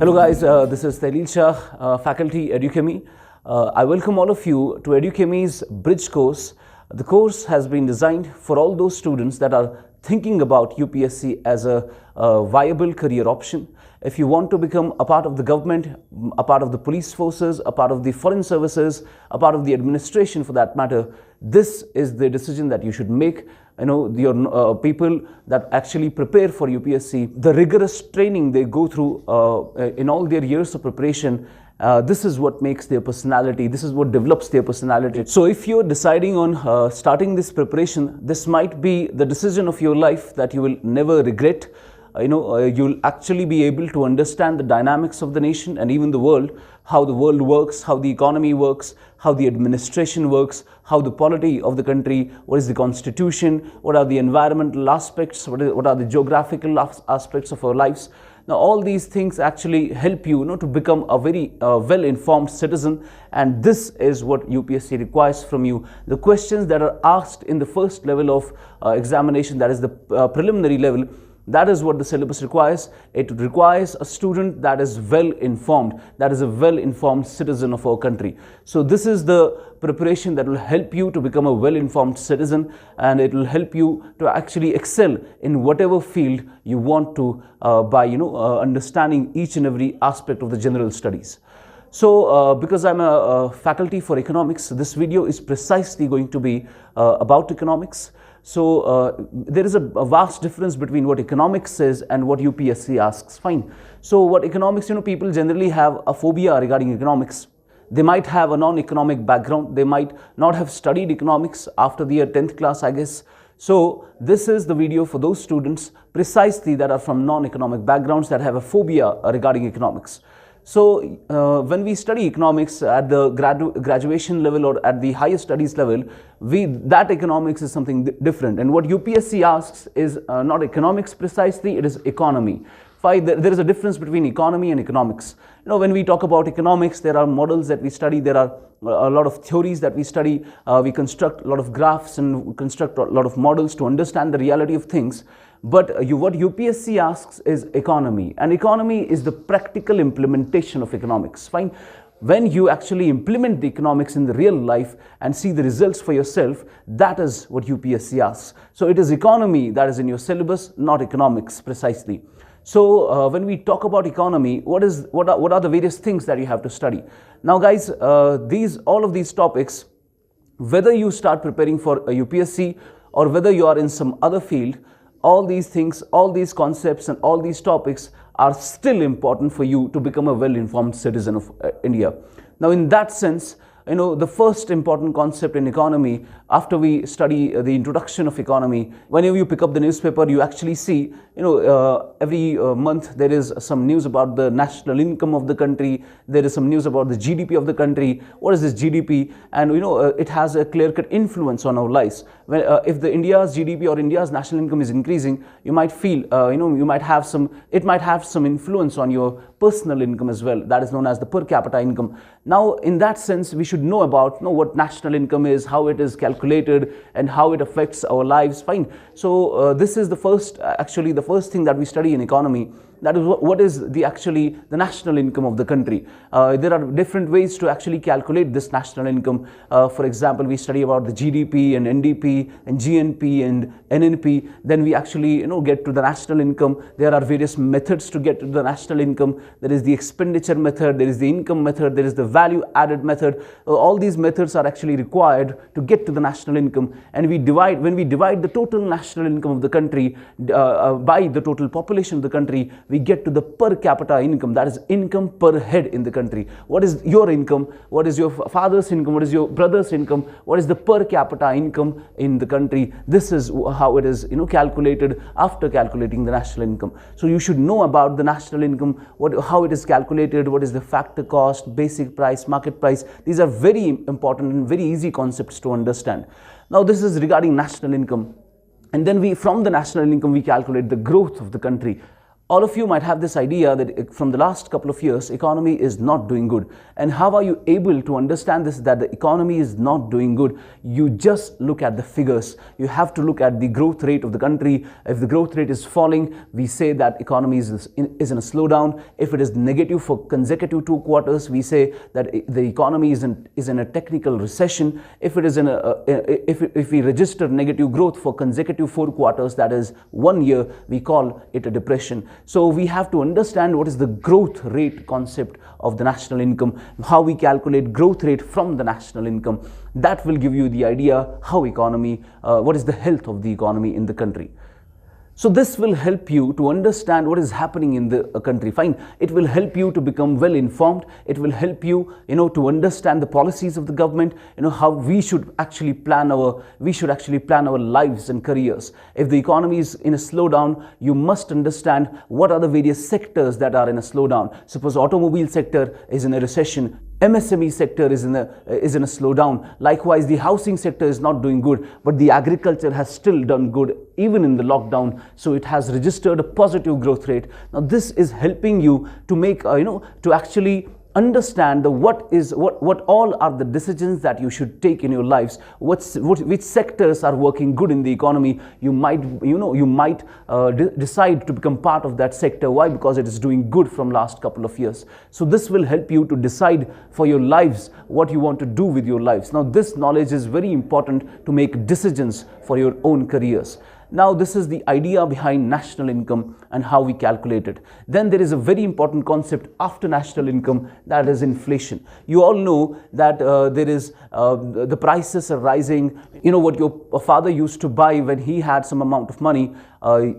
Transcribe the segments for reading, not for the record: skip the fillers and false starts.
Hello guys, this is Tehleel Shah, faculty Edukemy. I welcome all of you to Edukemy's Bridge course. The course has been designed for all those students that are thinking about UPSC as a viable career option. If you want to become a part of the government, a part of the police forces, a part of the foreign services, a part of the administration for that matter, this is the decision that you should make. You know, your people that actually prepare for UPSC, the rigorous training they go through in all their years of preparation, this is what makes their personality, this is what develops their personality. So if you're deciding on starting this preparation, this might be the decision of your life that you will never regret. You'll actually be able to understand the dynamics of the nation and even the world, how the world works, how the economy works, how the administration works, how the polity of the country, what is the constitution, what are the environmental aspects, what are the geographical aspects of our lives. Now all these things actually help you, to become a very well-informed citizen, and this is what UPSC requires from you. The questions that are asked in the first level of examination, that is the preliminary level, that is what the syllabus requires. It requires a student that is well informed, that is a well informed citizen of our country. So this is the preparation that will help you to become a well informed citizen, and it will help you to actually excel in whatever field you want to by understanding each and every aspect of the general studies. So because I'm a faculty for economics, this video is precisely going to be about economics. So there is a vast difference between what economics says and what UPSC asks. Fine. So what economics, people generally have a phobia regarding economics. They might have a non-economic background. They might not have studied economics after their 10th class, I guess. So this is the video for those students precisely that are from non-economic backgrounds, that have a phobia regarding economics. So when we study economics at the graduation level or at the higher studies level, that economics is something different. And what UPSC asks is not economics precisely, it is economy. There is a difference between economy and economics. When we talk about economics, there are models that we study, there are a lot of theories that we study, we construct a lot of graphs and construct a lot of models to understand the reality of things. But what UPSC asks is economy, and economy is the practical implementation of economics. Fine. When you actually implement the economics in the real life and see the results for yourself, that is what UPSC asks. So it is economy that is in your syllabus, not economics precisely. So when we talk about economy, what are the various things that you have to study? Now guys, all of these topics, whether you start preparing for a UPSC or whether you are in some other field, all these things, all these concepts and all these topics are still important for you to become a well-informed citizen of India. Now in that sense, the first important concept in economy, after we study the introduction of economy, whenever you pick up the newspaper, you actually see, every month there is some news about the national income of the country, there is some news about the GDP of the country. What is this GDP? And it has a clear-cut influence on our lives. If the India's GDP or India's national income is increasing, you might feel, it might have some influence on your personal income as well. That is known as the per capita income. Now, in that sense, we should know about what national income is, how it is calculated, and how it affects our lives. Fine. So this is the first thing that we study in economy. That is what is actually the national income of the country. There are different ways to actually calculate this national income. For example, we study about the GDP and NDP and GNP and NNP. Then we actually get to the national income. There are various methods to get to the national income. There is the expenditure method, there is the income method, there is the value added method. All these methods are actually required to get to the national income. And when we divide the total national income of the country by the total population of the country, we get to the per capita income, that is income per head in the country. What is your income? What is your father's income? What is your brother's income? What is the per capita income in the country? This is how it is calculated after calculating the national income. So you should know about the national income, how it is calculated, what is the factor cost, basic price, market price. These are very important and very easy concepts to understand. Now this is regarding national income. And then from the national income, we calculate the growth of the country. All of you might have this idea that from the last couple of years, economy is not doing good. And how are you able to understand this, that the economy is not doing good? You just look at the figures. You have to look at the growth rate of the country. If the growth rate is falling, we say that economy is in a slowdown. If it is negative for consecutive 2 quarters, we say that the economy is in a technical recession. If it is if we register negative growth for consecutive 4 quarters, that is 1 year, we call it a depression. So we have to understand what is the growth rate concept of the national income, how we calculate growth rate from the national income. That will give you the idea how economy, what is the health of the economy in the country. So this will help you to understand what is happening in the country. Fine. It will help you to become well informed. It will help you, to understand the policies of the government, how we should actually plan our lives and careers. If the economy is in a slowdown, you must understand what are the various sectors that are in a slowdown. Suppose automobile sector is in a recession. MSME sector is in a slowdown. Likewise, the housing sector is not doing good, but the agriculture has still done good even in the lockdown. So it has registered a positive growth rate. Now this is helping you to make, to actually understand what all are the decisions that you should take in your lives. Which sectors are working good in the economy. You might decide to become part of that sector. Why? Because it is doing good from last couple of years. So this will help you to decide for your lives what you want to do with your lives. Now this knowledge is very important to make decisions for your own careers. Now this is the idea behind national income and how we calculate it. Then there is a very important concept after national income, that is inflation. You all know that the prices are rising. What your father used to buy when he had some amount of money,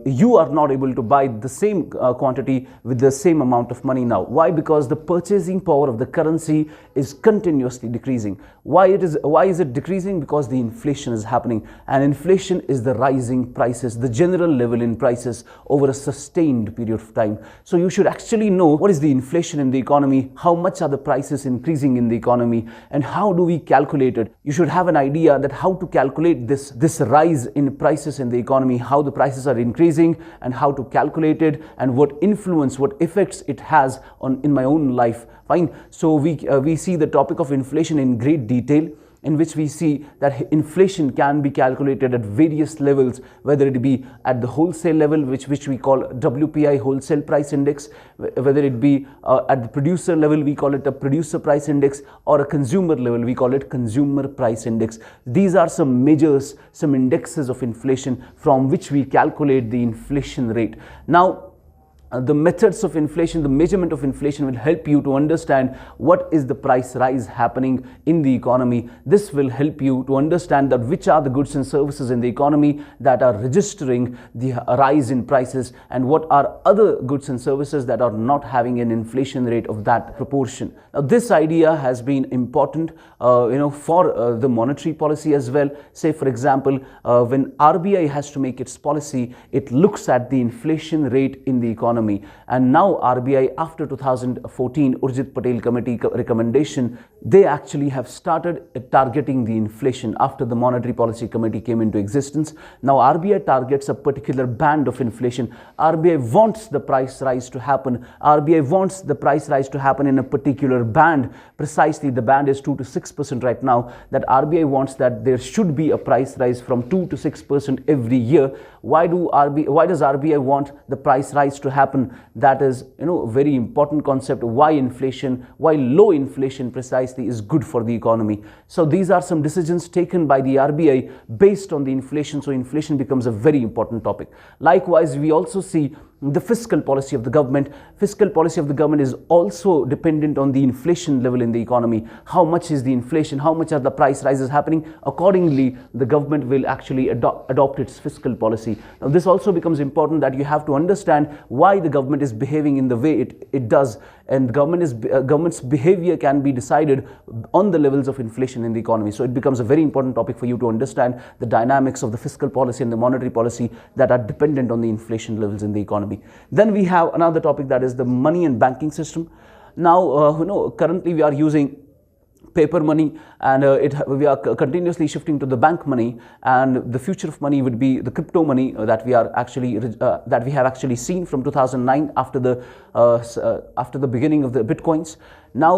you are not able to buy the same quantity with the same amount of money now. Why? Because the purchasing power of the currency is continuously decreasing. Why is it decreasing? Because the inflation is happening, and inflation is the rising prices, the general level in prices over a sustained period of time. So you should actually know what is the inflation in the economy, how much are the prices increasing in the economy, and how do we calculate it. You should have an idea that how to calculate this rise in prices in the economy, how the prices are increasing, and how to calculate it, and what influence, what effects it has in my own life. Fine. So we see the topic of inflation in great detail, in which we see that inflation can be calculated at various levels, whether it be at the wholesale level, which we call WPI, wholesale price index, whether it be at the producer level, we call it a producer price index, or a consumer level, we call it consumer price index. These are some measures, some indexes of inflation from which we calculate the inflation rate. Now, the methods of inflation, the measurement of inflation will help you to understand what is the price rise happening in the economy. This will help you to understand that which are the goods and services in the economy that are registering the rise in prices, and what are other goods and services that are not having an inflation rate of that proportion. Now this idea has been important for the monetary policy as well. Say for example, when RBI has to make its policy, it looks at the inflation rate in the economy. And now RBI, after 2014 Urjit Patel Committee recommendation, they actually have started targeting the inflation after the Monetary Policy Committee came into existence. Now RBI targets a particular band of inflation. RBI wants the price rise to happen. RBI wants the price rise to happen in a particular band. Precisely, the band is 2 to 6% right now. That RBI wants that there should be a price rise from 2 to 6% every year. Why does RBI want the price rise to happen? That is, a very important concept. Why inflation, why low inflation precisely is good for the economy. So these are some decisions taken by the RBI based on the inflation. So inflation becomes a very important topic. Likewise, we also see the fiscal policy of the government. Fiscal policy of the government is also dependent on the inflation level in the economy. How much is the inflation? How much are the price rises happening? Accordingly, the government will actually adopt its fiscal policy. Now, this also becomes important, that you have to understand why the government is behaving in the way it does. And government's behavior can be decided on the levels of inflation in the economy. So it becomes a very important topic for you to understand the dynamics of the fiscal policy and the monetary policy that are dependent on the inflation levels in the economy. Then we have another topic, that is the money and banking system. Now, currently we are using paper money, and we are continuously shifting to the bank money, and the future of money would be the crypto money that we are actually that we have actually seen from 2009 after the beginning of the bitcoins. Now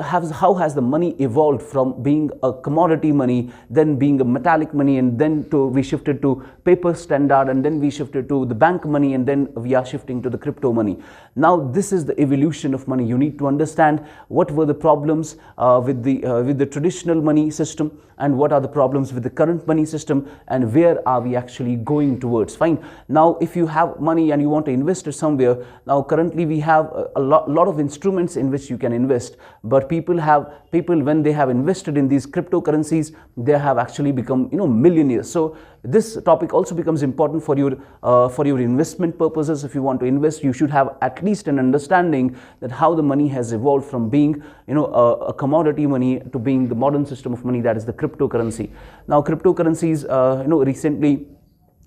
how has the money evolved from being a commodity money, then being a metallic money, and then we shifted to paper standard, and then we shifted to the bank money, and then we are shifting to the crypto money. Now this is the evolution of money. You need to understand what were the problems with the traditional money system, and what are the problems with the current money system, and where are we actually going towards. Fine. Now if you have money and you want to invest it somewhere, now currently we have a lot of instruments in which you can invest, but people when they have invested in these cryptocurrencies, they have actually become millionaires. So this topic also becomes important for your investment purposes. If you want to invest, you should have at least an understanding that how the money has evolved from being a commodity money to being the modern system of money, that is the cryptocurrency. Now cryptocurrencies, recently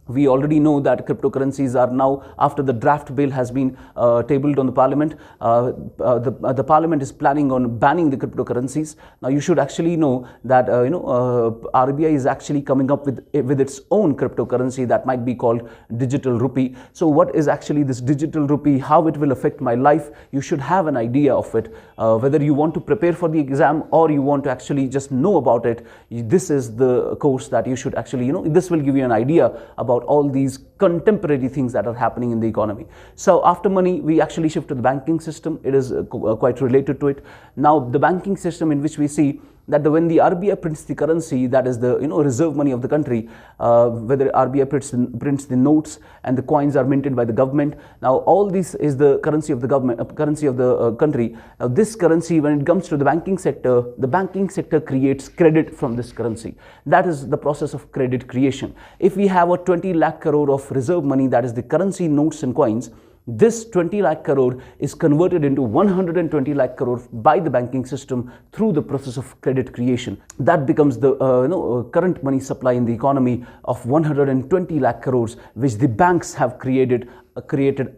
we already know that cryptocurrencies are now, after the draft bill has been tabled on the parliament, the parliament is planning on banning the cryptocurrencies. Now you should actually know that RBI is actually coming up with its own cryptocurrency that might be called digital rupee. So what is actually this digital rupee, how it will affect my life? You should have an idea of it, whether you want to prepare for the exam or you want to actually just know about it. This is the course that you should actually, this will give you an idea about all these contemporary things that are happening in the economy. So after money, we actually shift to the banking system. It is quite related to it. Now the banking system, in which we see that when the RBI prints the currency, that is the reserve money of the country, whether RBI prints the notes and the coins are minted by the government. Now all this is the currency of the government, currency of the country. Now this currency, when it comes to the banking sector creates credit from this currency. That is the process of credit creation. If we have a 20 lakh crore of reserve money, that is the currency, notes and coins, this 20 lakh crore is converted into 120 lakh crore by the banking system through the process of credit creation. That becomes the current money supply in the economy of 120 lakh crores, which the banks have created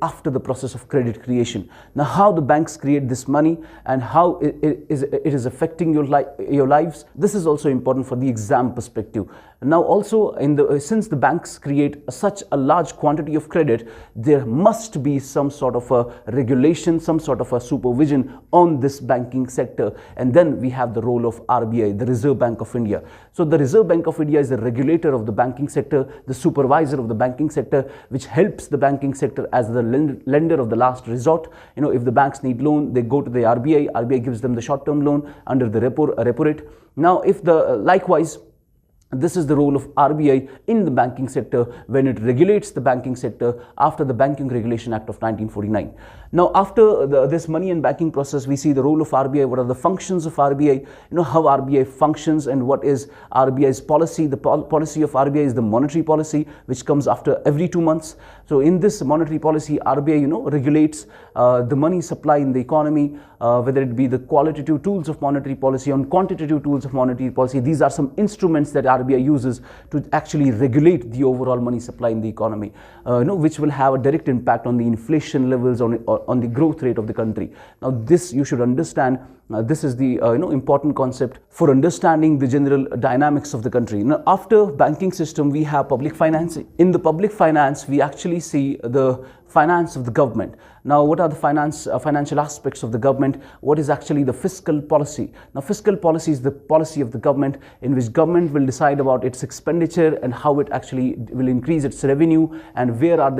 after the process of credit creation. Now how the banks create this money and how it is affecting your lives, this is also important for the exam perspective. Now also since the banks create such a large quantity of credit, there must be some sort of a regulation, some sort of a supervision on this banking sector. And then we have the role of RBI, the Reserve Bank of India. So the Reserve Bank of India is the regulator of the banking sector, the supervisor of the banking sector, which helps the banking sector as the lender of the last resort. If the banks need loan, they go to the RBI. RBI gives them the short-term loan under the repo rate. Now likewise, this is the role of RBI in the banking sector when it regulates the banking sector after the Banking Regulation Act of 1949. Now after this money and banking process, we see the role of RBI, what are the functions of RBI, how RBI functions and what is RBI's policy. The policy of RBI is the monetary policy, which comes after every 2 months. So in this monetary policy, RBI regulates the money supply in the economy, whether it be the qualitative tools of monetary policy or quantitative tools of monetary policy. These are some instruments that RBI uses to actually regulate the overall money supply in the economy, which will have a direct impact on the inflation levels, on the growth rate of the country. Now this you should understand. This is the important concept for understanding the general dynamics of the country. Now after banking system, we have public finance. In the public finance, we actually see the finance of the government. Now what are the financial aspects of the government? What is actually the fiscal policy? Now fiscal policy is the policy of the government, in which government will decide about its expenditure and how it actually will increase its revenue, and what are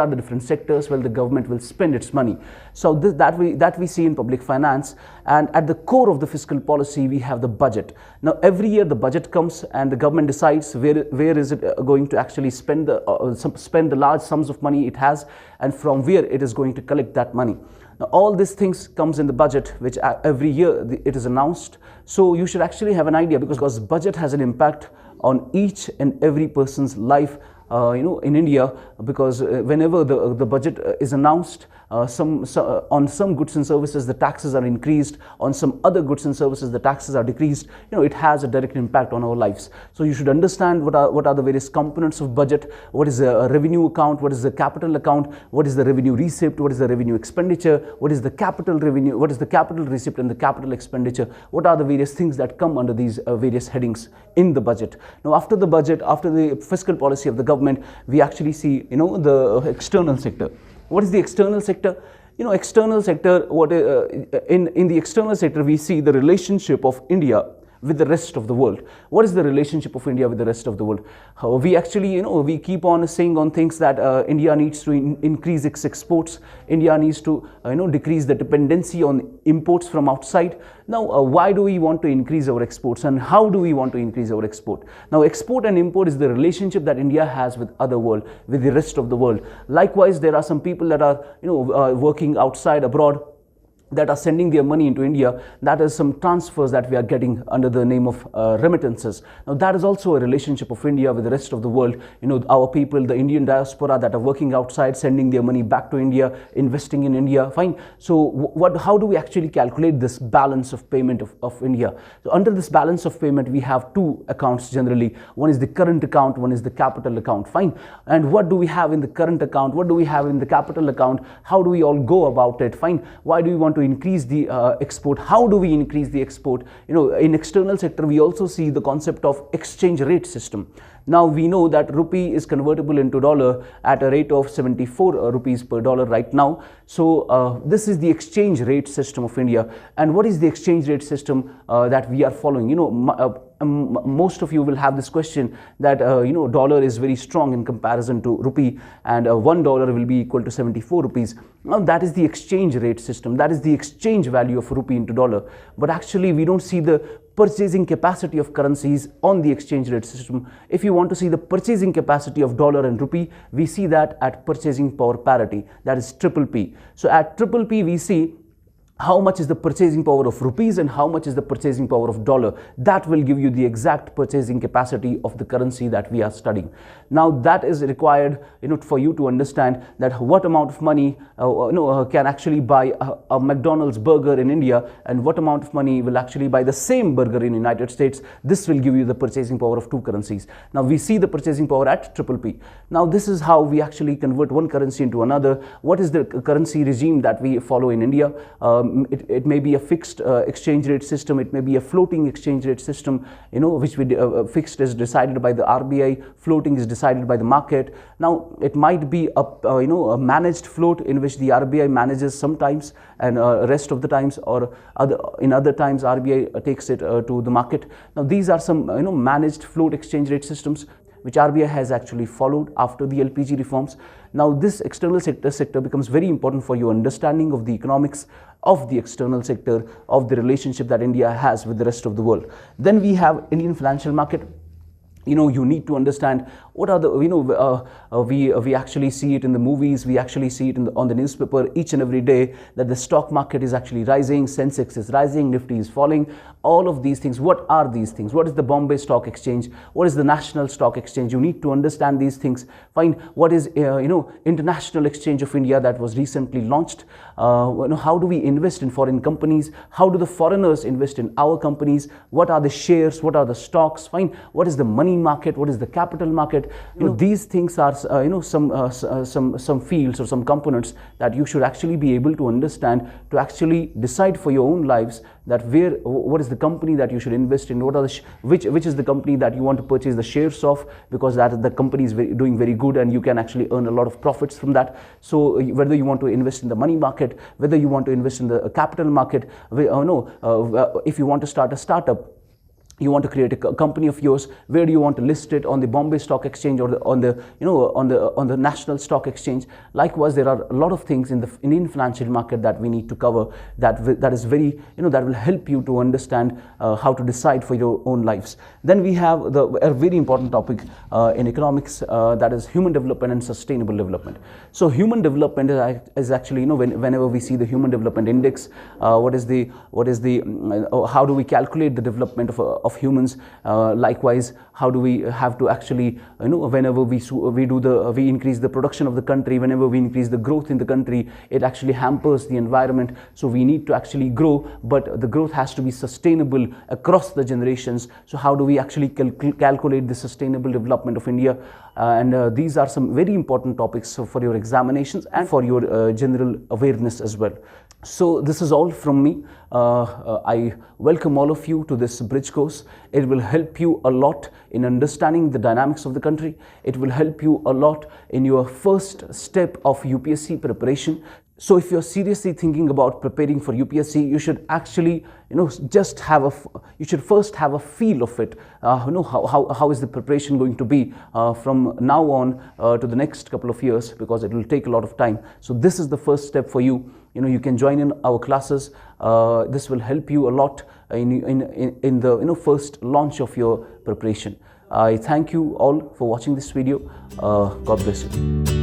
the different sectors where the government will spend its money. So that we see in public finance. And at the core of the fiscal policy, we have the budget. Now every year the budget comes and the government decides where is it going to actually spend the large sums of money it has, and from where it is going to collect that money. Now all these things comes in the budget, which every year it is announced. So you should actually have an idea, because budget has an impact on each and every person's life in India, because whenever the budget is announced, on some goods and services the taxes are increased, on some other goods and services the taxes are decreased. It has a direct impact on our lives. So you should understand what are the various components of budget, what is a revenue account, what is the capital account, what is the revenue receipt, what is the revenue expenditure, what is the capital revenue, what is the capital receipt and the capital expenditure, what are the various things that come under these various headings in the budget. Now after the budget, after the fiscal policy of the government, we actually see the external sector. What is the external sector? External sector, in the external sector we see the relationship of India with the rest of the world. What is the relationship of India with the rest of the world? We actually, we keep on saying on things that India needs to increase its exports. India needs to, decrease the dependency on imports from outside. Now, why do we want to increase our exports, and how do we want to increase our export? Now, export and import is the relationship that India has with other world, with the rest of the world. Likewise, there are some people that are, working outside abroad, that are sending their money into India. That is some transfers that we are getting under the name of remittances. Now that is also a relationship of India with the rest of the world. Our people, the Indian diaspora that are working outside, sending their money back to India, investing in India, fine. So how do we actually calculate this balance of payment of India? So under this balance of payment, we have two accounts generally. One is the current account, one is the capital account, fine. And what do we have in the current account? What do we have in the capital account? How do we all go about it? Fine. Why do we want to increase the export? How do we increase the export? In external sector, we also see the concept of exchange rate system. Now we know that rupee is convertible into dollar at a rate of 74 rupees per dollar right now. So this is the exchange rate system of India. And what is the exchange rate system that we are following? Most of you will have this question that dollar is very strong in comparison to rupee, and $1 will be equal to 74 rupees. Now that is the exchange rate system, that is the exchange value of rupee into dollar. But actually we don't see the purchasing capacity of currencies on the exchange rate system. If you want to see the purchasing capacity of dollar and rupee, we see that at purchasing power parity, that is PPP. So at PPP we see how much is the purchasing power of rupees and how much is the purchasing power of dollar. That will give you the exact purchasing capacity of the currency that we are studying. Now that is required for you to understand that what amount of money can actually buy a McDonald's burger in India, and what amount of money will actually buy the same burger in United States. This will give you the purchasing power of two currencies. Now we see the purchasing power at PPP. Now this is how we actually convert one currency into another. What is the currency regime that we follow in India? It may be a fixed exchange rate system, it may be a floating exchange rate system, which fixed is decided by the RBI, floating is decided by the market. Now it might be a managed float in which the RBI manages sometimes, and rest of the times, or in other times RBI takes it to the market. Now these are some managed float exchange rate systems which RBI has actually followed after the LPG reforms. Now this external sector becomes very important for your understanding of the economics of the external sector, of the relationship that India has with the rest of the world. Then we have Indian financial market. You need to understand what are the, we actually see it in the movies, we actually see it on the newspaper each and every day, that the stock market is actually rising, Sensex is rising, Nifty is falling, all of these things. What are these things? What is the Bombay Stock Exchange? What is the National Stock Exchange? You need to understand these things. Find what is, International Exchange of India that was recently launched. How do we invest in foreign companies? How do the foreigners invest in our companies? What are the shares? What are the stocks? Find what is the money market, what is the capital market. These things are some fields or some components that you should actually be able to understand to actually decide for your own lives that what is the company that you should invest in, what are the which is the company that you want to purchase the shares of, because that the company is doing very good and you can actually earn a lot of profits from that. So whether you want to invest in the money market, whether you want to invest in the capital market, if you want to start a startup, you want to create a company of yours, where do you want to list it, on the Bombay Stock Exchange or on the National Stock Exchange. Likewise, there are a lot of things in the Indian financial market that we need to cover, that is very, that will help you to understand how to decide for your own lives. Then we have a very important topic in economics, that is human development and sustainable development. So human development is actually, whenever we see the Human Development Index, how do we calculate the development of of humans. Likewise, how do we have to actually, whenever we increase the production of the country, whenever we increase the growth in the country, it actually hampers the environment. So we need to actually grow, but the growth has to be sustainable across the generations. So how do we actually calculate the sustainable development of India? And these are some very important topics for your examinations and for your general awareness as well. So this is all from me. I welcome all of you to this bridge course. It will help you a lot in understanding the dynamics of the country. It will help you a lot in your first step of UPSC preparation. So if you're seriously thinking about preparing for UPSC, you should actually, you should first have a feel of it. How is the preparation going to be from now on to the next couple of years, because it will take a lot of time. So this is the first step for you. You can join in our classes. This will help you a lot in the first launch of your preparation. I thank you all for watching this video. God bless you.